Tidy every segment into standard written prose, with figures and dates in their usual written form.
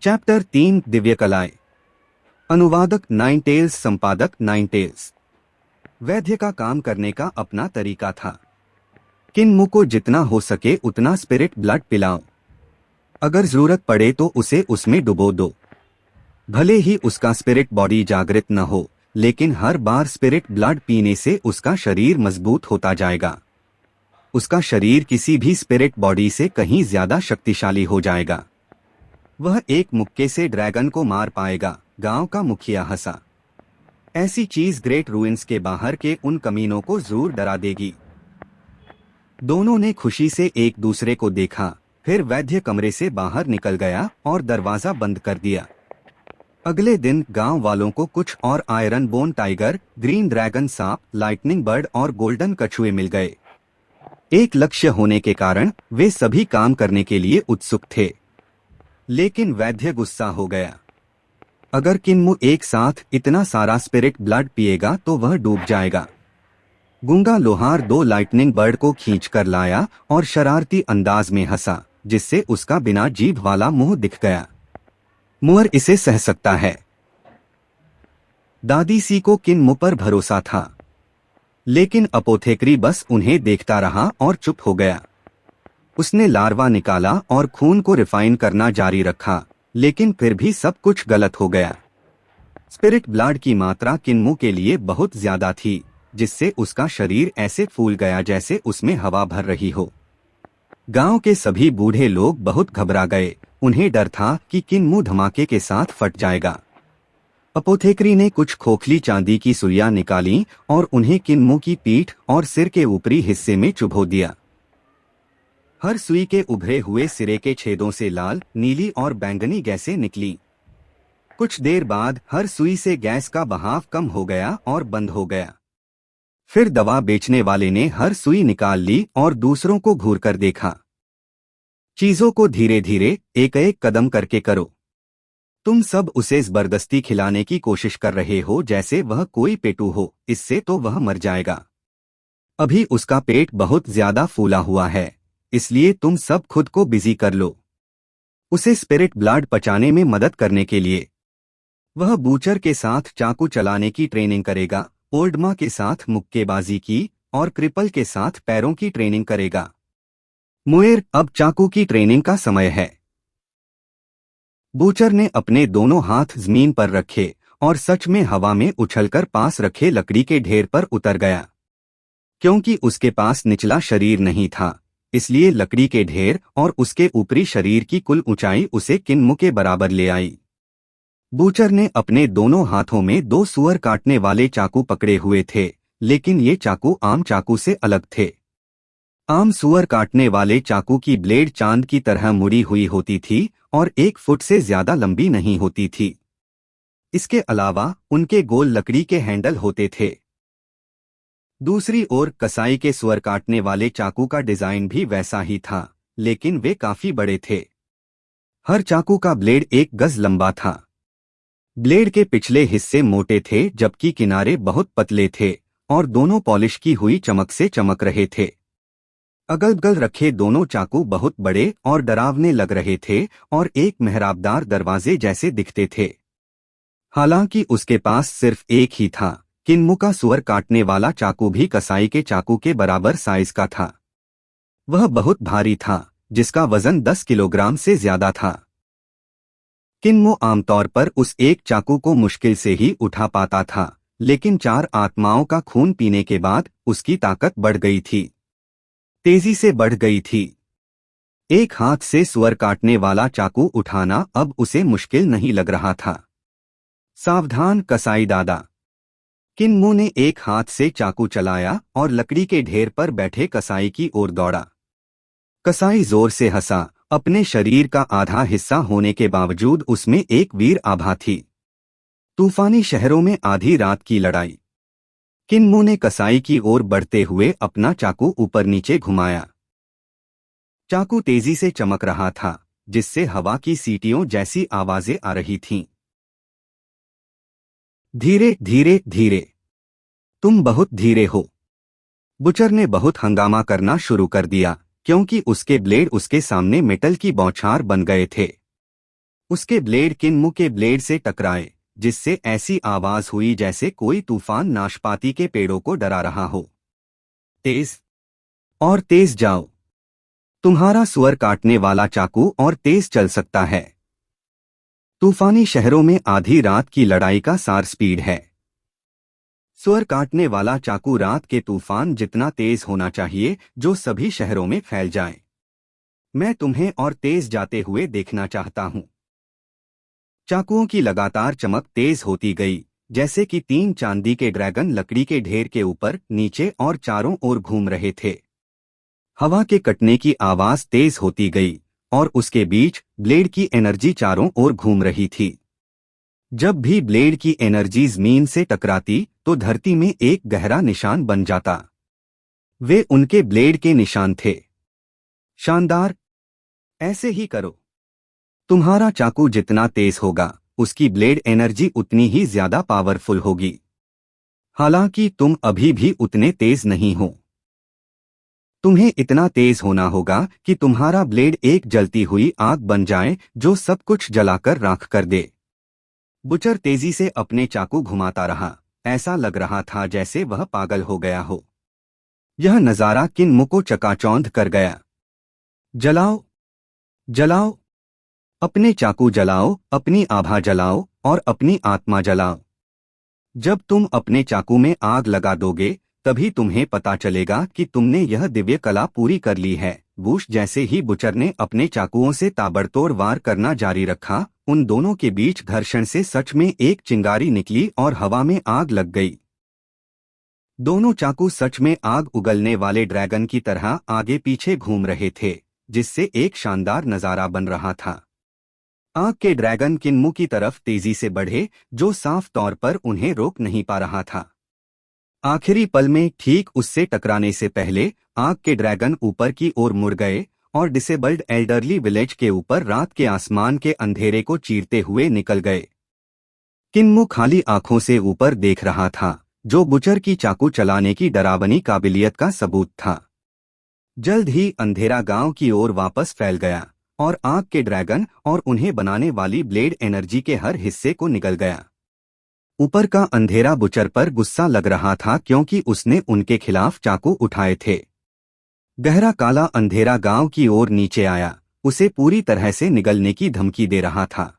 Chapter 3 Divya कलाएं। अनुवादक nine tails, संपादक नाइन टेल्स। वैद्य का काम करने का अपना तरीका था। किन्मु को जितना हो सके उतना स्पिरिट ब्लड पिलाओ। अगर जरूरत पड़े तो उसे उसमें डुबो दो। भले ही उसका स्पिरिट बॉडी जागृत न हो, लेकिन हर बार स्पिरिट ब्लड पीने से उसका शरीर मजबूत होता जाएगा। उसका शरीर किसी भी स्पिरिट बॉडी से कहीं ज्यादा शक्तिशाली हो जाएगा। वह एक मुक्के से ड्रैगन को मार पाएगा। गांव का मुखिया हंसा। ऐसी चीज ग्रेट रूइंस के बाहर के उन कमीनों को जरूर डरा देगी। दोनों ने खुशी से एक दूसरे को देखा। फिर वैद्य कमरे से बाहर निकल गया और दरवाजा बंद कर दिया। अगले दिन गांव वालों को कुछ और iron bone tiger, green dragon सांप, लाइटनिंग बर्ड और गोल्डन कछुए मिल गए। एक लक्ष्य होने के कारण वे सभी काम करने के लिए उत्सुक थे। लेकिन वैद्य गुस्सा हो गया। अगर किन्मु एक साथ इतना सारा स्पिरिट ब्लड पिएगा तो वह डूब जाएगा। गूंगा लोहार दो लाइटनिंग बर्ड को खींच कर लाया और शरारती अंदाज में हंसा, जिससे उसका बिना जीभ वाला मुंह दिख गया। मुअर इसे सह सकता है। दादी सी को किन्मु पर भरोसा था, लेकिन अपोथेकरी बस उन्हें देखता रहा और चुप हो गया। उसने लार्वा निकाला और खून को रिफाइन करना जारी रखा, लेकिन फिर भी सब कुछ गलत हो गया। स्पिरिट ब्लड की मात्रा किन्मु के लिए बहुत ज्यादा थी, जिससे उसका शरीर ऐसे फूल गया जैसे उसमें हवा भर रही हो। गांव के सभी बूढ़े लोग बहुत घबरा गए। उन्हें डर था कि किन्मु धमाके के साथ फट जाएगा। अपोथेकरी ने कुछ खोखली चांदी की सुइयां निकाली और उन्हें किन्मु की पीठ और सिर के ऊपरी हिस्से में चुभो दिया। हर सुई के उभरे हुए सिरे के छेदों से लाल, नीली और बैंगनी गैसें निकली। कुछ देर बाद हर सुई से गैस का बहाव कम हो गया और बंद हो गया। फिर दवा बेचने वाले ने हर सुई निकाल ली और दूसरों को घूरकर देखा। चीजों को धीरे धीरे, एक एक कदम करके करो। तुम सब उसे जबरदस्ती खिलाने की कोशिश कर रहे हो जैसे वह कोई पेटू हो। इससे तो वह मर जाएगा। अभी उसका पेट बहुत ज्यादा फूला हुआ है, इसलिए तुम सब खुद को बिजी कर लो। उसे स्पिरिट ब्लड पचाने में मदद करने के लिए वह बूचर के साथ चाकू चलाने की ट्रेनिंग करेगा, ओल्डमा के साथ मुक्केबाजी की और क्रिपल के साथ पैरों की ट्रेनिंग करेगा। मुएर, अब चाकू की ट्रेनिंग का समय है। बूचर ने अपने दोनों हाथ जमीन पर रखे और सच में हवा में उछलकर पास रखे लकड़ी के ढेर पर उतर गया। क्योंकि उसके पास निचला शरीर नहीं था, इसलिए लकड़ी के ढेर और उसके ऊपरी शरीर की कुल ऊंचाई उसे किन्मु के बराबर ले आई। बूचर ने अपने दोनों हाथों में दो सुअर काटने वाले चाकू पकड़े हुए थे, लेकिन ये चाकू आम चाकू से अलग थे। आम सुअर काटने वाले चाकू की ब्लेड चांद की तरह मुड़ी हुई होती थी और 1 फुट से ज्यादा लंबी नहीं होती थी। इसके अलावा उनके गोल लकड़ी के हैंडल होते थे। दूसरी ओर कसाई के सुअर काटने वाले चाकू का डिजाइन भी वैसा ही था, लेकिन वे काफी बड़े थे। हर चाकू का ब्लेड 1 गज लंबा था। ब्लेड के पिछले हिस्से मोटे थे जबकि किनारे बहुत पतले थे और दोनों पॉलिश की हुई चमक से चमक रहे थे। अगल बगल रखे दोनों चाकू बहुत बड़े और डरावने लग रहे थे और एक मेहराबदार दरवाजे जैसे दिखते थे। हालांकि उसके पास सिर्फ एक ही था। किन्मु का सुअर काटने वाला चाकू भी कसाई के चाकू के बराबर साइज का था। वह बहुत भारी था, जिसका वजन 10 किलोग्राम से ज्यादा था। किन्मु आमतौर पर उस एक चाकू को मुश्किल से ही उठा पाता था, लेकिन 4 आत्माओं का खून पीने के बाद उसकी ताकत बढ़ गई थी, तेजी से बढ़ गई थी। एक हाथ से सुअर काटने वाला चाकू उठाना अब उसे मुश्किल नहीं लग रहा था। सावधान कसाई दादा। किन्मु ने एक हाथ से चाकू चलाया और लकड़ी के ढेर पर बैठे कसाई की ओर दौड़ा। कसाई जोर से हंसा। अपने शरीर का आधा हिस्सा होने के बावजूद उसमें एक वीर आभा थी। तूफानी शहरों में आधी रात की लड़ाई। किन्मु ने कसाई की ओर बढ़ते हुए अपना चाकू ऊपर नीचे घुमाया। चाकू तेजी से चमक रहा था, जिससे हवा की सीटियों जैसी आवाजें आ रही थीं। धीरे धीरे धीरे। तुम बहुत धीरे हो। बुचर ने बहुत हंगामा करना शुरू कर दिया, क्योंकि उसके ब्लेड उसके सामने मेटल की बौछार बन गए थे। उसके ब्लेड किन्मू के ब्लेड से टकराए, जिससे ऐसी आवाज हुई जैसे कोई तूफान नाशपाती के पेड़ों को डरा रहा हो। तेज और तेज जाओ। तुम्हारा सुअर काटने वाला चाकू और तेज चल सकता है। तूफानी शहरों में आधी रात की लड़ाई का सार स्पीड है। सुअर काटने वाला चाकू रात के तूफान जितना तेज होना चाहिए जो सभी शहरों में फैल जाए। मैं तुम्हें और तेज जाते हुए देखना चाहता हूं। चाकुओं की लगातार चमक तेज होती गई, जैसे कि 3 चांदी के ड्रैगन लकड़ी के ढेर के ऊपर, नीचे और चारों ओर घूम रहे थे। हवा के कटने की आवाज तेज होती गई और उसके बीच ब्लेड की एनर्जी चारों ओर घूम रही थी। जब भी ब्लेड की एनर्जी जमीन से टकराती तो धरती में एक गहरा निशान बन जाता। वे उनके ब्लेड के निशान थे। शानदार, ऐसे ही करो। तुम्हारा चाकू जितना तेज होगा उसकी ब्लेड एनर्जी उतनी ही ज्यादा पावरफुल होगी। हालांकि तुम अभी भी उतने तेज नहीं हो। तुम्हें इतना तेज होना होगा कि तुम्हारा ब्लेड एक जलती हुई आग बन जाए जो सब कुछ जलाकर राख कर दे। बुचर तेजी से अपने चाकू घुमाता रहा। ऐसा लग रहा था जैसे वह पागल हो गया हो। यह नजारा किन्मू को चकाचौंध कर गया। जलाओ, जलाओ, अपने चाकू जलाओ, अपनी आभा जलाओ और अपनी आत्मा जलाओ। जब तुम अपने चाकू में आग लगा दोगे तभी तुम्हें पता चलेगा कि तुमने यह दिव्य कला पूरी कर ली है। वूश जैसे ही बुचर ने अपने चाकुओं से ताबड़तोड़ वार करना जारी रखा, उन दोनों के बीच घर्षण से सच में एक चिंगारी निकली और हवा में आग लग गई। दोनों चाकू सच में आग उगलने वाले ड्रैगन की तरह आगे पीछे घूम रहे थे, जिससे एक शानदार नजारा बन रहा था। आग के ड्रैगन किन्मू की तरफ तेजी से बढ़े, जो साफ तौर पर उन्हें रोक नहीं पा रहा था। आखिरी पल में ठीक उससे टकराने से पहले आग के ड्रैगन ऊपर की ओर मुड़ गए और डिसेबल्ड एल्डरली विलेज के ऊपर रात के आसमान के अंधेरे को चीरते हुए निकल गए। किन्मू खाली आंखों से ऊपर देख रहा था, जो बुचर की चाकू चलाने की डरावनी काबिलियत का सबूत था। जल्द ही अंधेरा गांव की ओर वापस फैल गया और आग के ड्रैगन और उन्हें बनाने वाली ब्लेड एनर्जी के हर हिस्से को निगल गया। ऊपर का अंधेरा बुचर पर गुस्सा लग रहा था क्योंकि उसने उनके खिलाफ चाकू उठाए थे। गहरा काला अंधेरा गांव की ओर नीचे आया, उसे पूरी तरह से निगलने की धमकी दे रहा था।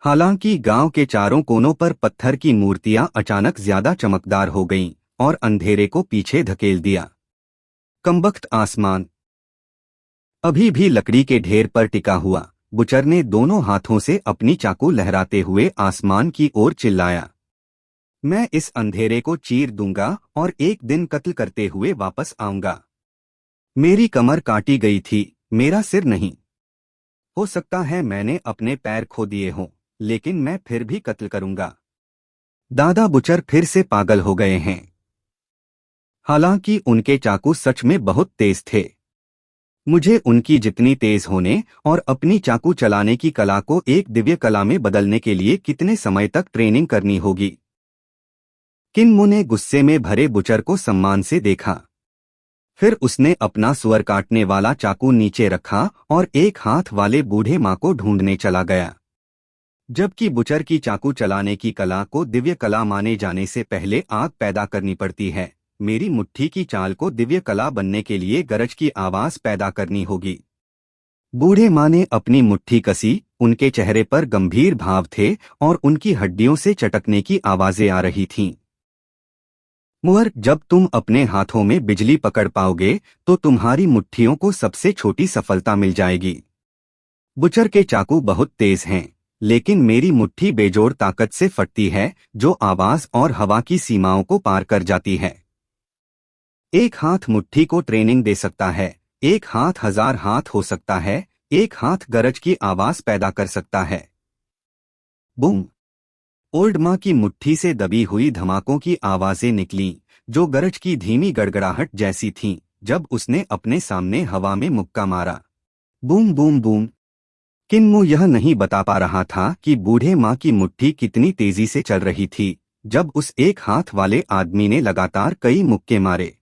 हालांकि गांव के चारों कोनों पर पत्थर की मूर्तियां अचानक ज्यादा चमकदार हो गईं और अंधेरे को पीछे धकेल दिया। कमबख्त आसमान अभी भी लकड़ी के ढेर पर टिका हुआ। बुचर ने दोनों हाथों से अपनी चाकू लहराते हुए आसमान की ओर चिल्लाया, मैं इस अंधेरे को चीर दूंगा और एक दिन कत्ल करते हुए वापस आऊंगा। मेरी कमर काटी गई थी, मेरा सिर नहीं। हो सकता है मैंने अपने पैर खो दिए हों, लेकिन मैं फिर भी कत्ल करूंगा। दादा बुचर फिर से पागल हो गए हैं। हालांकि उनके चाकू सच में बहुत तेज थे। मुझे उनकी जितनी तेज होने और अपनी चाकू चलाने की कला को एक दिव्य कला में बदलने के लिए कितने समय तक ट्रेनिंग करनी होगी। किन्मू ने गुस्से में भरे बुचर को सम्मान से देखा। फिर उसने अपना सुअर काटने वाला चाकू नीचे रखा और एक हाथ वाले बूढ़े माँ को ढूंढने चला गया। जबकि बुचर की चाकू चलाने की कला को दिव्य कला माने जाने से पहले आग पैदा करनी पड़ती है, मेरी मुट्ठी की चाल को दिव्य कला बनने के लिए गरज की आवाज पैदा करनी होगी। बूढ़े माँ ने अपनी मुट्ठी कसी, उनके चेहरे पर गंभीर भाव थे और उनकी हड्डियों से चटकने की आवाजें आ रही थीं। मुअर, जब तुम अपने हाथों में बिजली पकड़ पाओगे तो तुम्हारी मुट्ठियों को सबसे छोटी सफलता मिल जाएगी। बुचर के चाकू बहुत तेज हैं, लेकिन मेरी मुट्ठी बेजोड़ ताकत से फटती है, जो आवाज और हवा की सीमाओं को पार कर जाती है। एक हाथ मुट्ठी को ट्रेनिंग दे सकता है, एक हाथ 1000 हाथ हो सकता है, एक हाथ गरज की आवाज पैदा कर सकता है। बूम! ओल्ड माँ की मुट्ठी से दबी हुई धमाकों की आवाजें निकलीं, जो गरज की धीमी गड़गड़ाहट जैसी थीं, जब उसने अपने सामने हवा में मुक्का मारा। Boom boom boom! किन्मू यह नहीं बता पा रहा था कि बूढ़े माँ की मुट्ठी कितनी तेजी से चल रही थी, जब उस एक हाथ वाले आदमी ने लगातार कई मुक्के मारे।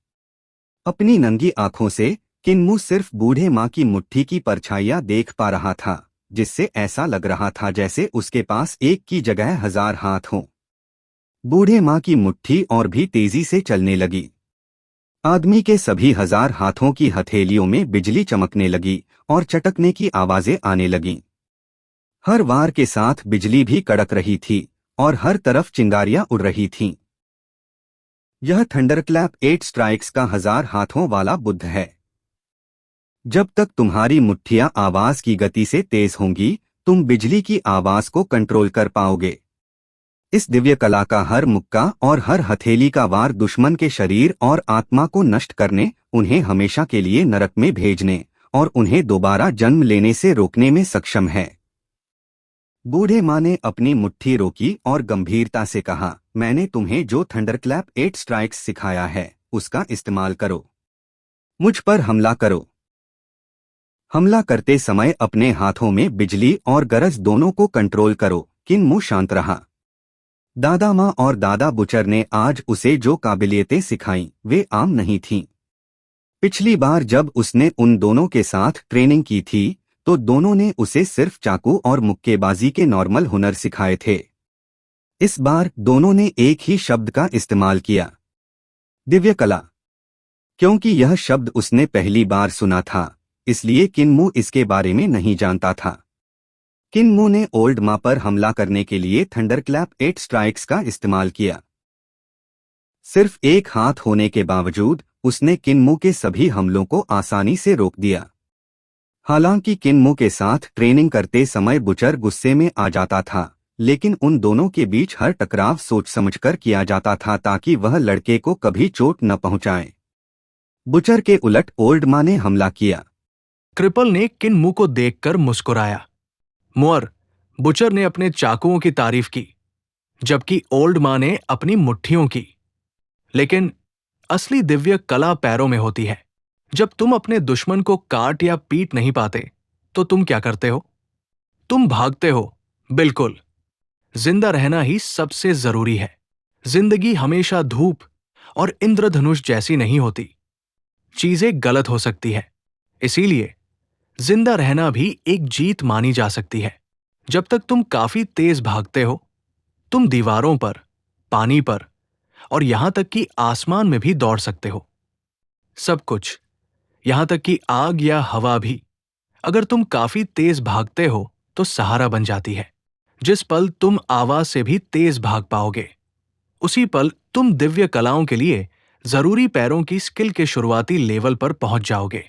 अपनी नंगी आंखों से किन्मू सिर्फ बूढ़े माँ की मुट्ठी की परछाइयां देख पा रहा था, जिससे ऐसा लग रहा था जैसे उसके पास एक की जगह 1000 हाथ हों। बूढ़े माँ की मुट्ठी और भी तेजी से चलने लगी। आदमी के सभी 1000 हाथों की हथेलियों में बिजली चमकने लगी और चटकने की आवाजें आने लगीं। हर वार के साथ बिजली भी कड़क रही थी और हर तरफ चिंगारियां उड़ रही थीं। यह थंडरक्लैप 8 स्ट्राइक्स का 1000 हाथों वाला बुद्ध है। जब तक तुम्हारी मुट्ठियां आवाज की गति से तेज होंगी, तुम बिजली की आवाज को कंट्रोल कर पाओगे। इस दिव्य कला का हर मुक्का और हर हथेली का वार दुश्मन के शरीर और आत्मा को नष्ट करने, उन्हें हमेशा के लिए नरक में भेजने और उन्हें दोबारा जन्म लेने से रोकने में सक्षम है। बूढ़े माँ ने अपनी मुट्ठी रोकी और गंभीरता से कहा, मैंने तुम्हें जो थंडरक्लैप 8 स्ट्राइक्स सिखाया है, उसका इस्तेमाल करो। मुझ पर हमला करो। हमला करते समय अपने हाथों में बिजली और गरज दोनों को कंट्रोल करो। किन्मू शांत रहा। दादा माँ और दादा बुचर ने आज उसे जो काबिलियतें सिखाईं, वे आम नहीं थीं। पिछली बार जब उसने उन दोनों के साथ ट्रेनिंग की थी, तो दोनों ने उसे सिर्फ चाकू और मुक्केबाजी के नॉर्मल हुनर सिखाए थे। इस बार दोनों ने एक ही शब्द का इस्तेमाल किया, दिव्य कला। क्योंकि यह शब्द उसने पहली बार सुना था, इसलिए किन्मू इसके बारे में नहीं जानता था। किन्मू ने ओल्ड माँ पर हमला करने के लिए थंडरक्लैप 8 स्ट्राइक्स का इस्तेमाल किया। सिर्फ एक हाथ होने के बावजूद उसने किन्मू के सभी हमलों को आसानी से रोक दिया। हालांकि किन्मू के साथ ट्रेनिंग करते समय बुचर गुस्से में आ जाता था, लेकिन उन दोनों के बीच हर टकराव सोच समझकर किया जाता था ताकि वह लड़के को कभी चोट न पहुंचाए। बुचर के उलट ओल्ड माँ ने हमला किया। क्रिपल ने किन्मू को देखकर मुस्कुराया। मुअर, बुचर ने अपने चाकुओं की तारीफ की, जबकि ओल्ड माँ ने अपनी मुट्ठियों की। लेकिन असली दिव्य कला पैरों में होती है। जब तुम अपने दुश्मन को काट या पीट नहीं पाते, तो तुम क्या करते हो? तुम भागते हो। बिल्कुल। जिंदा रहना ही सबसे जरूरी है। जिंदगी हमेशा धूप और इंद्रधनुष जैसी नहीं होती। चीजें गलत हो सकती है। इसीलिए जिंदा रहना भी एक जीत मानी जा सकती है। जब तक तुम काफी तेज भागते हो, तुम दीवारों पर, पानी पर और यहां तक कि आसमान में भी दौड़ सकते हो। सब कुछ, यहां तक कि आग या हवा भी, अगर तुम काफी तेज भागते हो तो सहारा बन जाती है। जिस पल तुम आवाज से भी तेज भाग पाओगे, उसी पल तुम दिव्य कलाओं के लिए जरूरी पैरों की स्किल के शुरुआती लेवल पर पहुंच जाओगे।